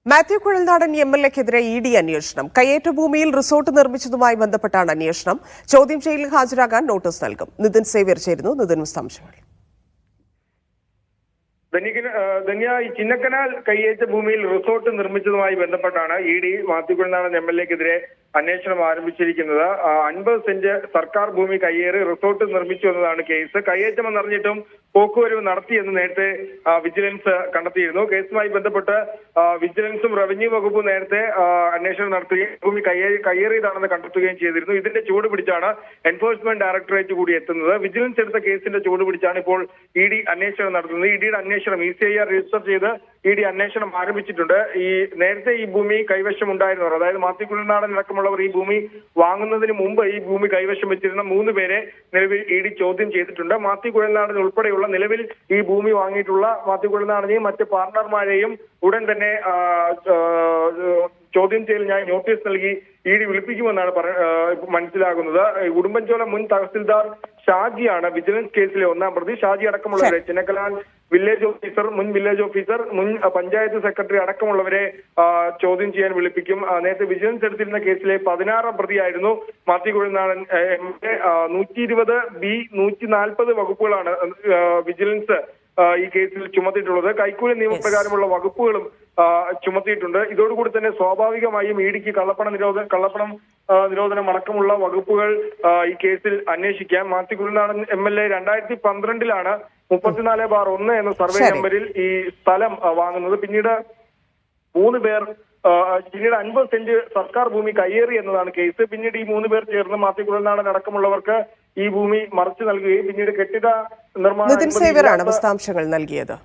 Mathew Kuzhalnadan എംഎൽഎക്കെതിരെ ED അന്വേഷണം. കയ്യേറ്റ ഭൂമിയിൽ resort നിർമ്മിച്ചതുമായി ബന്ധപ്പെട്ടാണ് അന്വേഷണം. ചോദ്യം ചെയ്യലിൽ ഹാജരാകാൻ നോട്ടീസ് നൽകും. നിതിൻ സേവ്യർ ചേരുന്നു. നിതിൻ വിശദാംശങ്ങൾ. ഈ ചിന്നക്കനാൽ കയ്യേറ്റ ഭൂമിയിൽ റിസോർട്ട് നിർമ്മിച്ചതുമായി ബന്ധപ്പെട്ടാണ് ഇഡി മാത്യു കുഴൽനാടൻ എംഎൽഎക്കെതിരെ അന്വേഷണം ആരംഭിച്ചിരിക്കുന്നത്. 50 സെന്റ് സർക്കാർ ഭൂമി കയ്യേറി റിസോർട്ട് നിർമ്മിച്ചു എന്നതാണ് കേസ്. കയ്യേറ്റമെന്നറിഞ്ഞിട്ടും പോക്കുവരവ് നടത്തിയെന്ന് നേരത്തെ വിജിലൻസ് കണ്ടെത്തിയിരുന്നു. കേസുമായി ബന്ധപ്പെട്ട് വിജിലൻസും റവന്യൂ വകുപ്പും നേരത്തെ അന്വേഷണം നടത്തുകയും ഭൂമി കയ്യേറിയതാണെന്ന് കണ്ടെത്തുകയും ചെയ്തിരുന്നു. ഇതിന്റെ ചുവട് പിടിച്ചാണ് എൻഫോഴ്സ്മെന്റ് ഡയറക്ടറേറ്റ് കൂടി എത്തുന്നത്. വിജിലൻസ് എടുത്ത കേസിന്റെ ചുവട് പിടിച്ചാണ് ഇപ്പോൾ ഇഡി അന്വേഷണം നടത്തുന്നത്. ഇഡിയുടെ അന്വേഷണം ECIR രജിസ്റ്റർ ചെയ്ത് ഇഡി അന്വേഷണം ആരംഭിച്ചിട്ടുണ്ട്. നേരത്തെ ഈ ഭൂമി കൈവശം ഉണ്ടായിരുന്നവർ, അതായത് മാത്യു കുഴൽനാടൻ അടക്കമുള്ളവർ ഈ ഭൂമി വാങ്ങുന്നതിന് മുമ്പ് ഈ ഭൂമി കൈവശം വെച്ചിരുന്ന 3 പേരെ നിലവിൽ ഇഡി ചോദ്യം ചെയ്തിട്ടുണ്ട്. മാത്യു കുഴൽനാടൻ ഉൾപ്പെടെയുള്ള നിലവിൽ ഈ ഭൂമി വാങ്ങിയിട്ടുള്ള മാത്യു കുഴൽനാടനെയും മറ്റ് പാർട്ണർമാരെയും ഉടൻ തന്നെ ചോദ്യം ചെയ്യലിനായി നോട്ടീസ് നൽകി ഇഡി വിളിപ്പിക്കുമെന്നാണ് മനസ്സിലാകുന്നത്. ഉടുമ്പൻചോല മുൻ തഹസിൽദാർ ഷാജിയാണ് വിജിലൻസ് കേസിലെ 1-ാം പ്രതി. ഷാജി അടക്കമുള്ളവരെ ചിന്നക്കനാൽ വില്ലേജ് ഓഫീസർ, മുൻ വില്ലേജ് ഓഫീസർ, മുൻ പഞ്ചായത്ത് സെക്രട്ടറി അടക്കമുള്ളവരെ ചോദ്യം ചെയ്യാൻ വിളിപ്പിക്കും. നേരത്തെ വിജിലൻസ് എടുത്തിരുന്ന കേസിലെ 16-ാം പ്രതിയായിരുന്നു മാത്യു കുഴൽനാടൻ. 120B 140 വകുപ്പുകളാണ് വിജിലൻസ് ഈ കേസിൽ ചുമത്തിയിട്ടുള്ളത്. കൈക്കൂലി നിയമപ്രകാരമുള്ള വകുപ്പുകളും ചുമത്തിയിട്ടുണ്ട്. ഇതോടുകൂടി തന്നെ സ്വാഭാവികമായും ഇഡിക്ക് കള്ളപ്പണം നിരോധനം അടക്കമുള്ള വകുപ്പുകൾ ഈ കേസിൽ അന്വേഷിക്കാം. മാത്യു കുഴൽനാടൻ MLA 2012-ലാണ് 34/1 എന്ന സർവേ നമ്പറിൽ ഈ സ്ഥലം വാങ്ങുന്നത്. പിന്നീട് 3 പേർ പിന്നീട് 50 സെന്റ് സർക്കാർ ഭൂമി കയ്യേറി എന്നതാണ് കേസ്. പിന്നീട് ഈ 3 പേർ ചേർന്ന് മാത്യു കുഴൽനാടൻ അടക്കമുള്ളവർക്ക് ഈ ഭൂമി മറിച്ചു നൽകുകയും പിന്നീട് കെട്ടിട നിർമ്മാണ വിശദാംശങ്ങൾ നൽകിയത്.